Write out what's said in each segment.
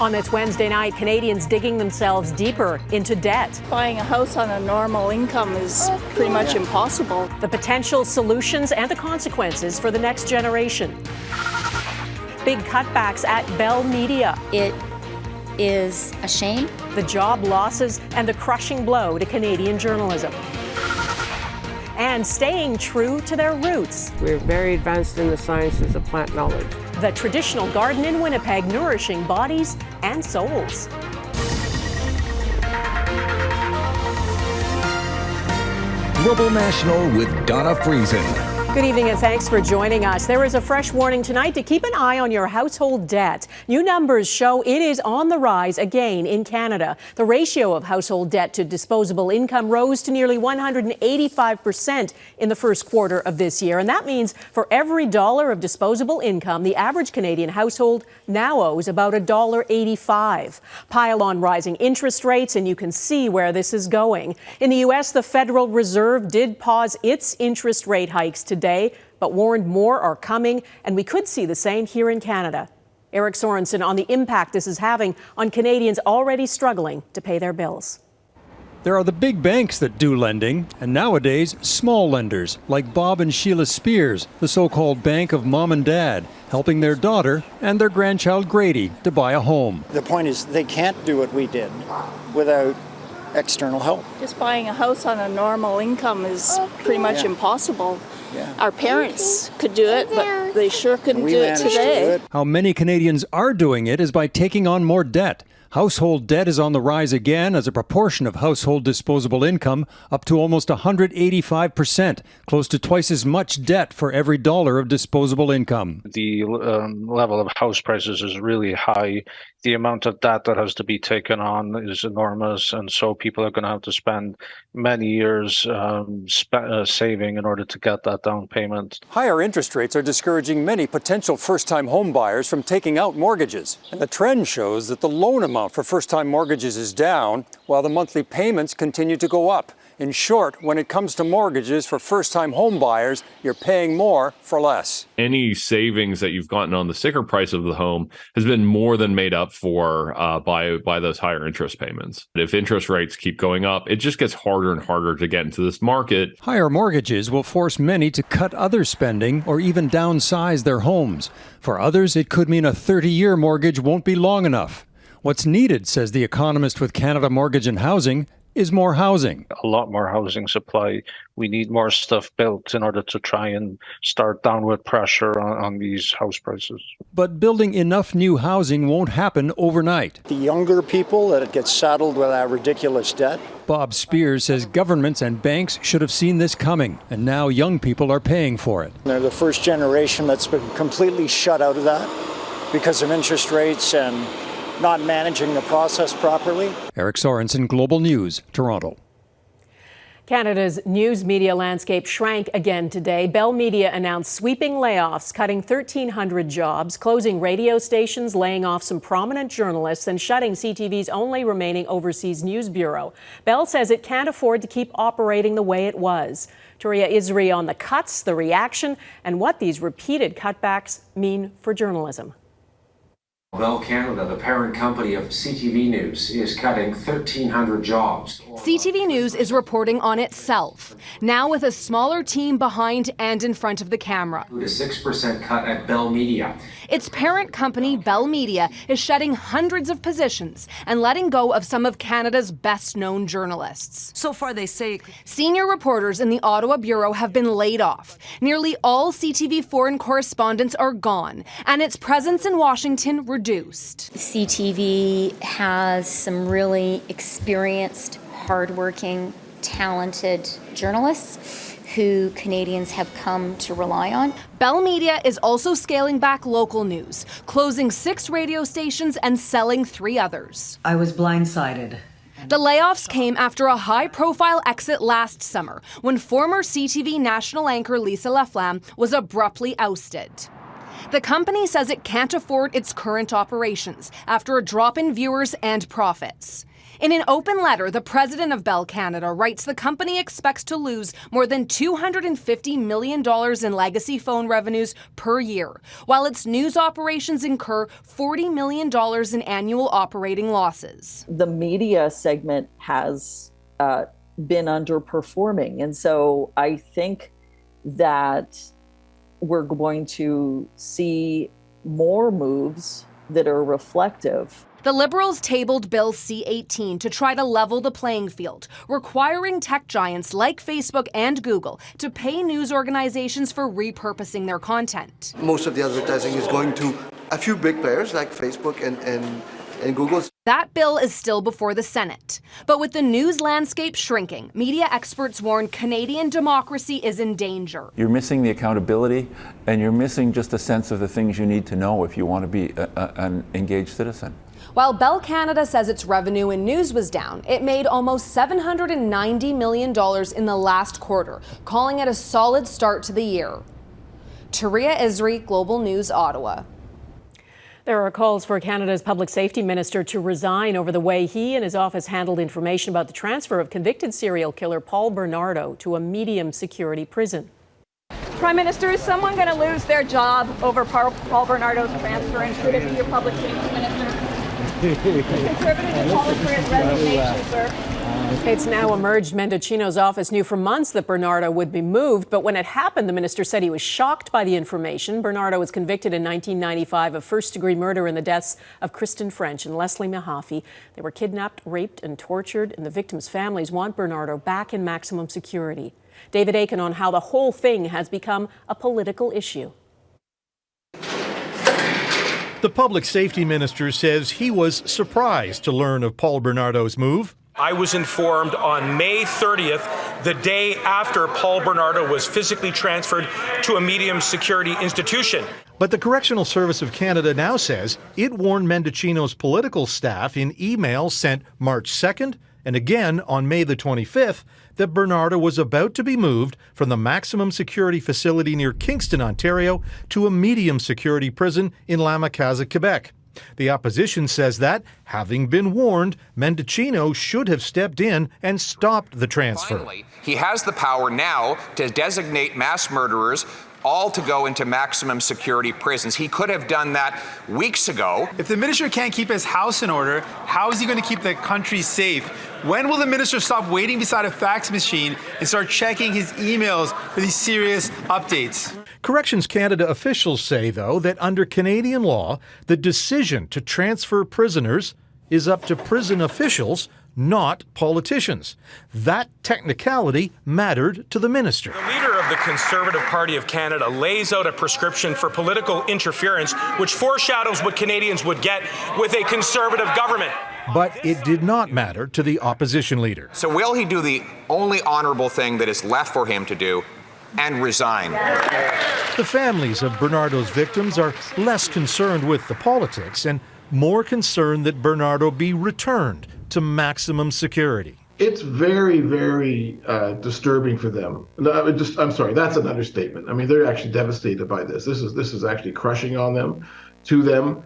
On this Wednesday night, Canadians digging themselves deeper into debt. Buying a house on a normal income is pretty much impossible. The potential solutions and the consequences for the next generation. Big cutbacks at Bell Media. It is a shame. The job losses and the crushing blow to Canadian journalism. And staying true to their roots. We're very advanced in the sciences of plant knowledge. The traditional garden in Winnipeg nourishing bodies and souls. Global National with Donna Friesen. Good evening and thanks for joining us. There is a fresh warning tonight to keep an eye on your household debt. New numbers show it is on the rise again in Canada. The ratio of household debt to disposable income rose to nearly 185% in the first quarter of this year. And that means for every dollar of disposable income, the average Canadian household now owes about $1.85. Pile on rising interest rates, and you can see where this is going. In the U.S., the Federal Reserve did pause its interest rate hikes today, but warned more are coming, and we could see the same here in Canada. Eric Sorensen on the impact this is having on Canadians already struggling to pay their bills. There are the big banks that do lending, and nowadays small lenders like Bob and Sheila Spears, the so-called bank of mom and dad, helping their daughter and their grandchild Grady to buy a home. The point is they can't do what we did without external help. Just buying a house on a normal income is pretty much impossible. Yeah. Our parents could do it, but they sure couldn't do it today. How many Canadians are doing it is by taking on more debt. Household debt is on the rise again as a proportion of household disposable income, up to almost 185%, close to twice as much debt for every dollar of disposable income. The level of house prices is really high. The amount of debt that has to be taken on is enormous, and so people are going to have to spend many years saving in order to get that down payment. Higher interest rates are discouraging many potential first-time home buyers from taking out mortgages. And the trend shows that the loan amount for first-time mortgages is down, while the monthly payments continue to go up. In short, when it comes to mortgages for first-time home buyers, you're paying more for less. Any savings that you've gotten on the sticker price of the home has been more than made up for by those higher interest payments. If interest rates keep going up, it just gets harder and harder to get into this market. Higher mortgages will force many to cut other spending or even downsize their homes. For others, it could mean a 30-year mortgage won't be long enough. What's needed, says the economist with Canada Mortgage and Housing, is more housing. A lot more housing supply. We need more stuff built in order to try and start downward pressure on these house prices. But building enough new housing won't happen overnight. The younger people that get saddled with that ridiculous debt. Bob Spears says governments and banks should have seen this coming, and now young people are paying for it. They're the first generation that's been completely shut out of that because of interest rates and not managing the process properly. Eric Sorensen, Global News, Toronto. Canada's news media landscape shrank again today. Bell Media announced sweeping layoffs, cutting 1,300 jobs, closing radio stations, laying off some prominent journalists, and shutting CTV's only remaining overseas news bureau. Bell says it can't afford to keep operating the way it was. Touria Izri on the cuts, the reaction, and what these repeated cutbacks mean for journalism. Bell Canada, the parent company of CTV News, is cutting 1,300 jobs. CTV News is reporting on itself, now with a smaller team behind and in front of the camera. A 6% cut at Bell Media. Its parent company, Bell Media, is shedding hundreds of positions and letting go of some of Canada's best-known journalists. So far, they say senior reporters in the Ottawa Bureau have been laid off. Nearly all CTV foreign correspondents are gone, and its presence in Washington reduced. CTV has some really experienced, hardworking, talented journalists who Canadians have come to rely on. Bell Media is also scaling back local news, closing 6 radio stations and selling 3 others. I was blindsided. The layoffs came after a high-profile exit last summer when former CTV national anchor Lisa Laflamme was abruptly ousted. The company says it can't afford its current operations after a drop in viewers and profits. In an open letter, the president of Bell Canada writes the company expects to lose more than $250 million in legacy phone revenues per year, while its news operations incur $40 million in annual operating losses. The media segment has been underperforming, and so I think that we're going to see more moves that are reflective. The Liberals tabled Bill C-18 to try to level the playing field, requiring tech giants like Facebook and Google to pay news organizations for repurposing their content. Most of the advertising is going to a few big players like Facebook and Google. That bill is still before the Senate. But with the news landscape shrinking, media experts warn Canadian democracy is in danger. You're missing the accountability, and you're missing just a sense of the things you need to know if you want to be an engaged citizen. While Bell Canada says its revenue in news was down, it made almost $790 million in the last quarter, calling it a solid start to the year. Touria Izri, Global News, Ottawa. There are calls for Canada's public safety minister to resign over the way he and his office handled information about the transfer of convicted serial killer Paul Bernardo to a medium security prison. Prime Minister, is someone going to lose their job over Paul Bernardo's transfer, and should it be your public safety minister? Conservatives calling for his resignation, sir. It's now emerged Mendicino's office knew for months that Bernardo would be moved, but when it happened, the minister said he was shocked by the information. Bernardo was convicted in 1995 of first-degree murder in the deaths of Kristen French and Leslie Mahaffey. They were kidnapped, raped, and tortured, and the victims' families want Bernardo back in maximum security. David Akin on how the whole thing has become a political issue. The public safety minister says he was surprised to learn of Paul Bernardo's move. I was informed on May 30th, the day after Paul Bernardo was physically transferred to a medium security institution. But the Correctional Service of Canada now says it warned Mendicino's political staff in emails sent March 2nd and again on May the 25th that Bernardo was about to be moved from the maximum security facility near Kingston, Ontario, to a medium security prison in Lamacasa, Quebec. The opposition says that, having been warned, Mendicino should have stepped in and stopped the transfer. Finally, he has the power now to designate mass murderers all to go into maximum security prisons. He could have done that weeks ago. If the minister can't keep his house in order, how is he going to keep the country safe? When will the minister stop waiting beside a fax machine and start checking his emails for these serious updates? Corrections Canada officials say, though, that under Canadian law, the decision to transfer prisoners is up to prison officials, not politicians. That technicality mattered to the minister. The leader of the Conservative Party of Canada lays out a prescription for political interference, which foreshadows what Canadians would get with a Conservative government. But it did not matter to the opposition leader. So will he do the only honorable thing that is left for him to do and resign? The families of Bernardo's victims are less concerned with the politics and more concerned that Bernardo be returned to maximum security. It's very, very disturbing for them. I'm sorry, that's an understatement. I mean, they're actually devastated by this. This is actually crushing on them, to them.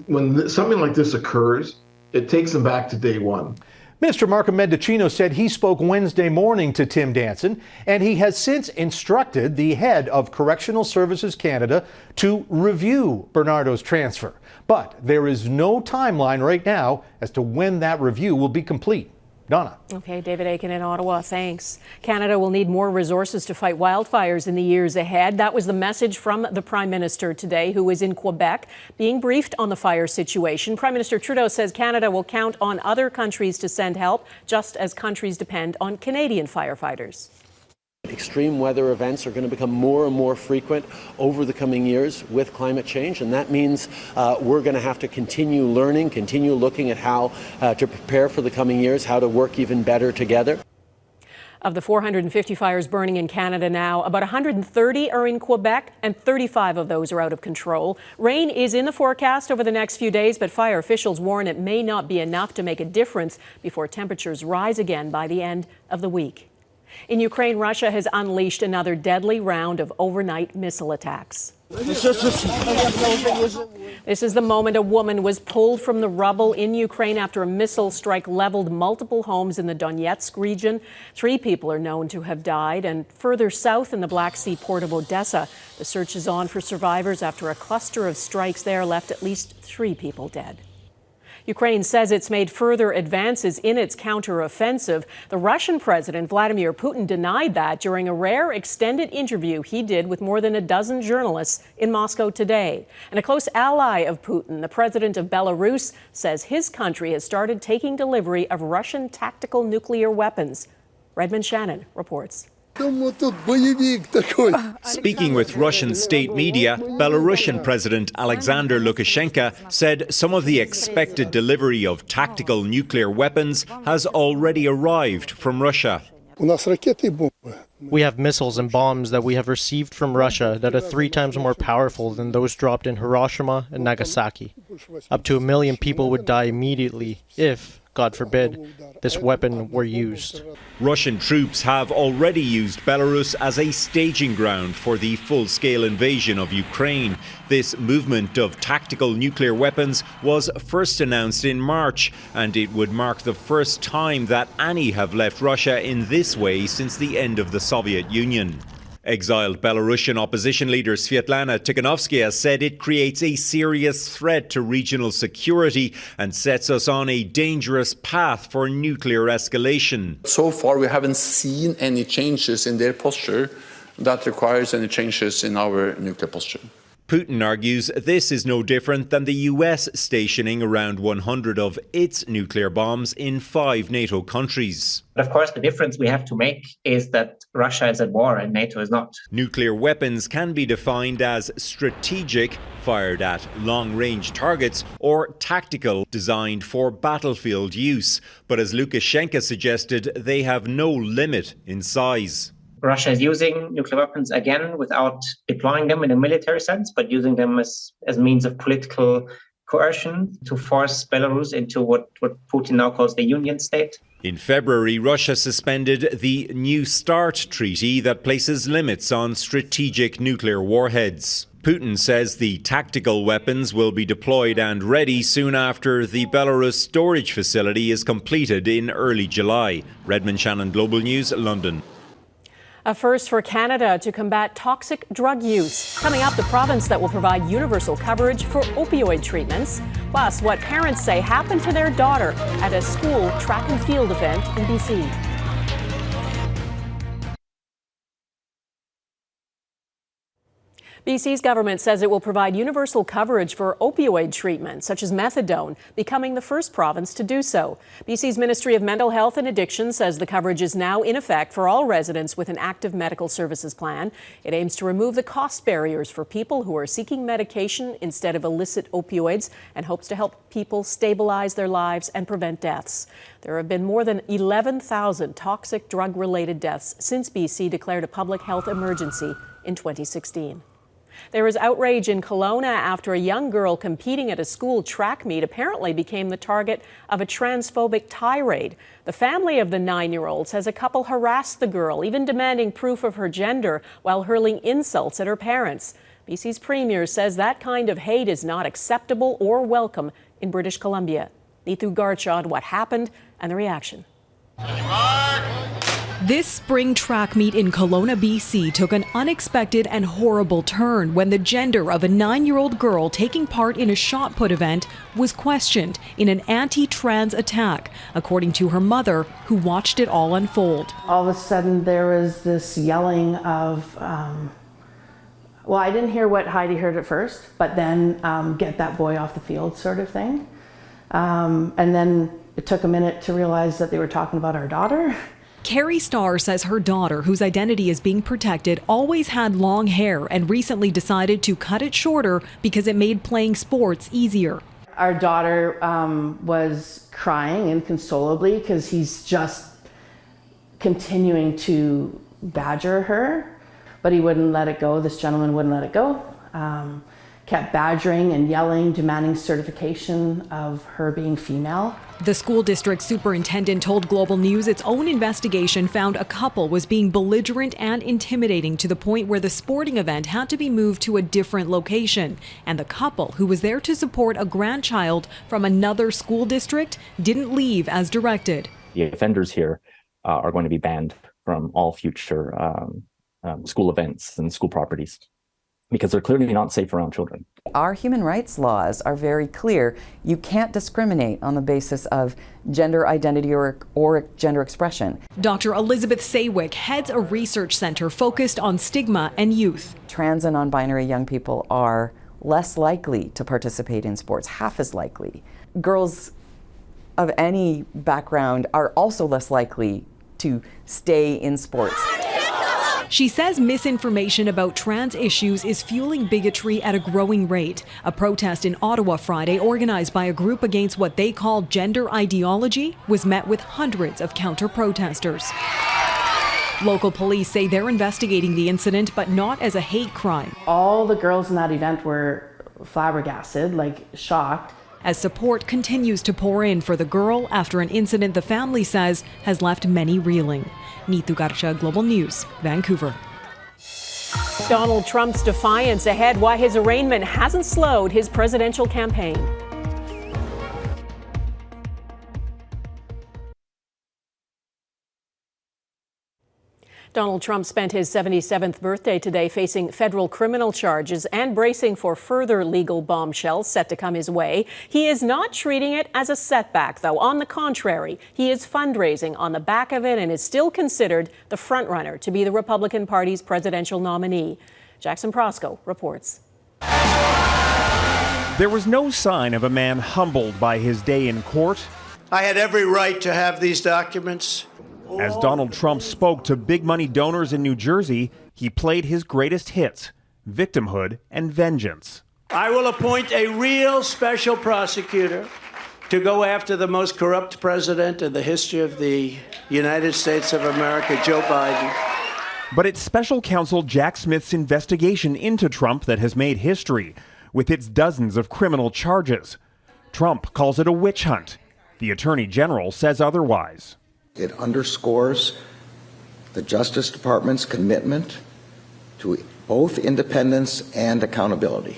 When something like this occurs, it takes them back to day one. Minister Marco Mendicino said he spoke Wednesday morning to Tim Danson, and he has since instructed the head of Correctional Services Canada to review Bernardo's transfer. But there is no timeline right now as to when that review will be complete. Donna. Okay, David Akin in Ottawa, thanks. Canada will need more resources to fight wildfires in the years ahead. That was the message from the Prime Minister today, who is in Quebec, being briefed on the fire situation. Prime Minister Trudeau says Canada will count on other countries to send help, just as countries depend on Canadian firefighters. Extreme weather events are going to become more and more frequent over the coming years with climate change, and that means we're going to have to continue learning, continue looking at how to prepare for the coming years, how to work even better together. Of the 450 fires burning in Canada now, about 130 are in Quebec, and 35 of those are out of control. Rain is in the forecast over the next few days, but fire officials warn it may not be enough to make a difference before temperatures rise again by the end of the week. In Ukraine, Russia has unleashed another deadly round of overnight missile attacks. This is the moment a woman was pulled from the rubble in Ukraine after a missile strike leveled multiple homes in the Donetsk region. 3 people are known to have died. And further south in the Black Sea port of Odessa, the search is on for survivors after a cluster of strikes there left at least 3 people dead. Ukraine says it's made further advances in its counteroffensive. The Russian President Vladimir Putin denied that during a rare extended interview he did with more than a dozen journalists in Moscow today. And a close ally of Putin, the president of Belarus, says his country has started taking delivery of Russian tactical nuclear weapons. Redmond Shannon reports. Speaking with Russian state media, Belarusian President Alexander Lukashenko said some of the expected delivery of tactical nuclear weapons has already arrived from Russia. We have missiles and bombs that we have received from Russia that are 3 times more powerful than those dropped in Hiroshima and Nagasaki. Up to 1 million people would die immediately if, God forbid, this weapon were used. Russian troops have already used Belarus as a staging ground for the full-scale invasion of Ukraine. This movement of tactical nuclear weapons was first announced in March, and it would mark the first time that any have left Russia in this way since the end of the Soviet Union. Exiled Belarusian opposition leader Svetlana Tikhanovskaya said it creates a serious threat to regional security and sets us on a dangerous path for nuclear escalation. So far, we haven't seen any changes in their posture that requires any changes in our nuclear posture. Putin argues this is no different than the US stationing around 100 of its nuclear bombs in 5 NATO countries. Of course, the difference we have to make is that Russia is at war and NATO is not. Nuclear weapons can be defined as strategic, fired at long-range targets, or tactical, designed for battlefield use. But as Lukashenko suggested, they have no limit in size. Russia is using nuclear weapons again without deploying them in a military sense, but using them as means of political coercion to force Belarus into what Putin now calls the Union state. In February, Russia suspended the New START treaty that places limits on strategic nuclear warheads. Putin says the tactical weapons will be deployed and ready soon after the Belarus storage facility is completed in early July. Redmond Shannon, Global News, London. A first for Canada to combat toxic drug use. Coming up, the province that will provide universal coverage for opioid treatments. Plus, what parents say happened to their daughter at a school track and field event in BC. BC's government says it will provide universal coverage for opioid treatment, such as methadone, becoming the first province to do so. BC's Ministry of Mental Health and Addiction says the coverage is now in effect for all residents with an active medical services plan. It aims to remove the cost barriers for people who are seeking medication instead of illicit opioids and hopes to help people stabilize their lives and prevent deaths. There have been more than 11,000 toxic drug-related deaths since BC declared a public health emergency in 2016. There is outrage in Kelowna after a young girl competing at a school track meet apparently became the target of a transphobic tirade. The family of the 9-year-old says a couple harassed the girl, even demanding proof of her gender while hurling insults at her parents. BC's Premier says that kind of hate is not acceptable or welcome in British Columbia. Neethu Garcha on what happened and the reaction. This spring track meet in Kelowna, BC took an unexpected and horrible turn when the gender of a 9-year-old girl taking part in a shot put event was questioned in an anti-trans attack, according to her mother, who watched it all unfold. All of a sudden there was this yelling of, well, I didn't hear what Heidi heard at first, but then get that boy off the field sort of thing. And then it took a minute to realize that they were talking about our daughter. Carrie Starr says her daughter, whose identity is being protected, always had long hair and recently decided to cut it shorter because it made playing sports easier. Our daughter was crying inconsolably because he's just continuing to badger her, but he wouldn't let it go. This gentleman wouldn't let it go. kept badgering and yelling, demanding certification of her being female. The school district superintendent told Global News its own investigation found a couple was being belligerent and intimidating to the point where the sporting event had to be moved to a different location. And the couple, who was there to support a grandchild from another school district, didn't leave as directed. The offenders here are going to be banned from all future school events and school properties, because they're clearly not safe around children. Our human rights laws are very clear. You can't discriminate on the basis of gender identity or gender expression. Dr. Elizabeth Saywick heads a research center focused on stigma and youth. Trans and non-binary young people are less likely to participate in sports, half as likely. Girls of any background are also less likely to stay in sports. She says misinformation about trans issues is fueling bigotry at a growing rate. A protest in Ottawa Friday, organized by a group against what they call gender ideology, was met with hundreds of counter-protesters. Local police say they're investigating the incident, but not as a hate crime. All the girls in that event were flabbergasted, like shocked. As support continues to pour in for the girl after an incident the family says has left many reeling. Neetu Garcha, Global News, Vancouver. Donald Trump's defiance ahead, why his arraignment hasn't slowed his presidential campaign. Donald Trump spent his 77th birthday today facing federal criminal charges and bracing for further legal bombshells set to come his way. He is not treating it as a setback, though. On the contrary, he is fundraising on the back of it and is still considered the frontrunner to be the Republican Party's presidential nominee. Jackson Prosco reports. There was no sign of a man humbled by his day in court. I had every right to have these documents. As Donald Trump spoke to big money donors in New Jersey, he played his greatest hits, victimhood and vengeance. I will appoint a real special prosecutor to go after the most corrupt president in the history of the United States of America, Joe Biden. But it's special counsel Jack Smith's investigation into Trump that has made history, with its dozens of criminal charges. Trump calls it a witch hunt. The Attorney General says otherwise. It underscores the Justice Department's commitment to both independence and accountability.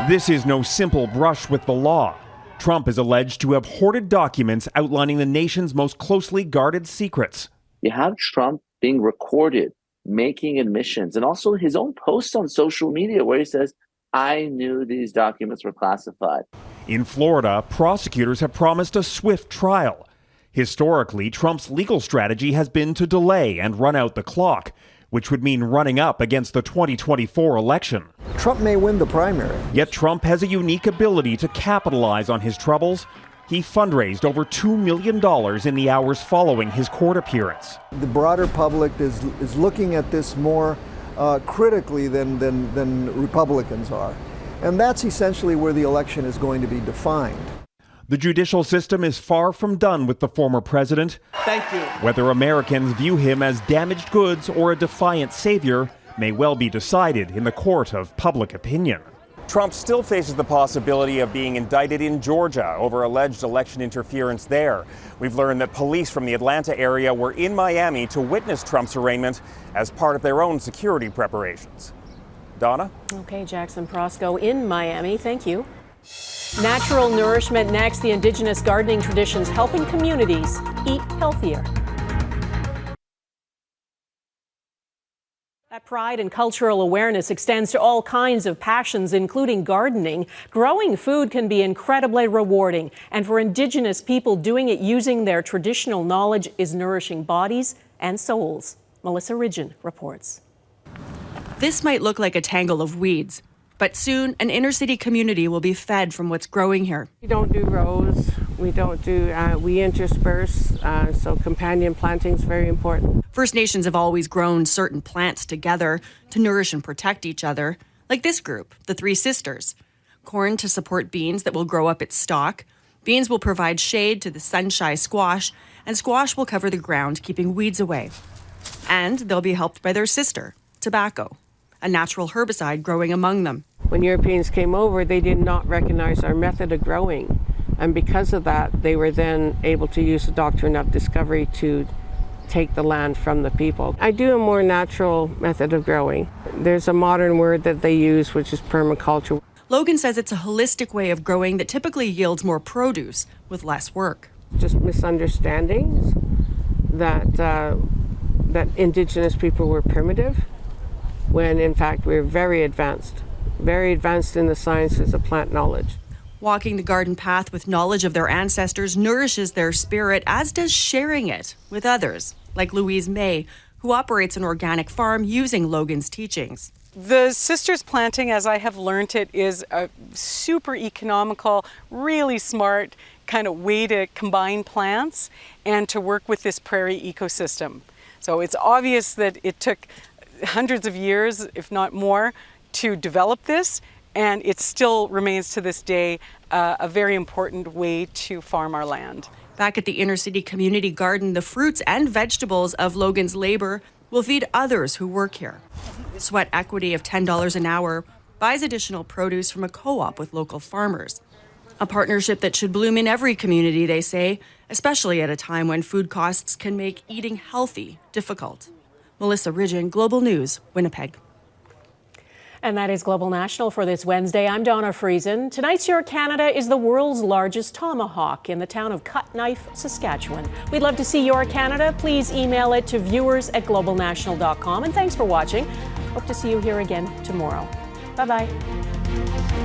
This is no simple brush with the law. Trump is alleged to have hoarded documents outlining the nation's most closely guarded secrets. You have Trump being recorded, making admissions, and also his own posts on social media where he says, I knew these documents were classified. In Florida, prosecutors have promised a swift trial. Historically, Trump's legal strategy has been to delay and run out the clock, which would mean running up against the 2024 election. Trump may win the primary. Yet Trump has a unique ability to capitalize on his troubles. He fundraised over $2 million in the hours following his court appearance. The broader public is looking at this more critically than Republicans are. And that's essentially where the election is going to be defined. The judicial system is far from done with the former president. Thank you. Whether Americans view him as damaged goods or a defiant savior may well be decided in the court of public opinion. Trump still faces the possibility of being indicted in Georgia over alleged election interference there. We've learned that police from the Atlanta area were in Miami to witness Trump's arraignment as part of their own security preparations. Donna? Okay, Jackson Prosco in Miami. Thank you. Natural nourishment next. The Indigenous gardening traditions helping communities eat healthier. That pride and cultural awareness extends to all kinds of passions, including gardening. Growing food can be incredibly rewarding, and for Indigenous people, doing it using their traditional knowledge is nourishing bodies and souls. Melissa Ridgen reports. This might look like a tangle of weeds, but soon an inner-city community will be fed from what's growing here. We don't do rows, we intersperse, so companion planting is very important. First Nations have always grown certain plants together to nourish and protect each other, like this group, the Three Sisters. Corn to support beans that will grow up its stalk, beans will provide shade to the sun-shy squash, and squash will cover the ground, keeping weeds away. And they'll be helped by their sister, tobacco, a natural herbicide growing among them. When Europeans came over, they did not recognize our method of growing. And because of that, they were then able to use the doctrine of discovery to take the land from the people. I do a more natural method of growing. There's a modern word that they use, which is permaculture. Logan says it's a holistic way of growing that typically yields more produce with less work. Just misunderstandings that that Indigenous people were primitive, when in fact we're very advanced in the sciences of plant knowledge. Walking the garden path with knowledge of their ancestors nourishes their spirit, as does sharing it with others, like Louise May, who operates an organic farm using Logan's teachings. The sisters planting, as I have learned it, is a super economical, really smart kind of way to combine plants and to work with this prairie ecosystem. So it's obvious that it took hundreds of years, if not more, to develop this, and it still remains to this day a very important way to farm our land. Back at the inner city community garden, the fruits and vegetables of Logan's labor will feed others who work here. Sweat equity of $10 an hour buys additional produce from a co-op with local farmers. A partnership that should bloom in every community, they say, especially at a time when food costs can make eating healthy difficult. Melissa Ridgen, Global News, Winnipeg. And that is Global National for this Wednesday. I'm Donna Friesen. Tonight's Your Canada is the world's largest tomahawk in the town of Cut Knife, Saskatchewan. We'd love to see Your Canada. Please email it to viewers@globalnational.com. And thanks for watching. Hope to see you here again tomorrow. Bye-bye.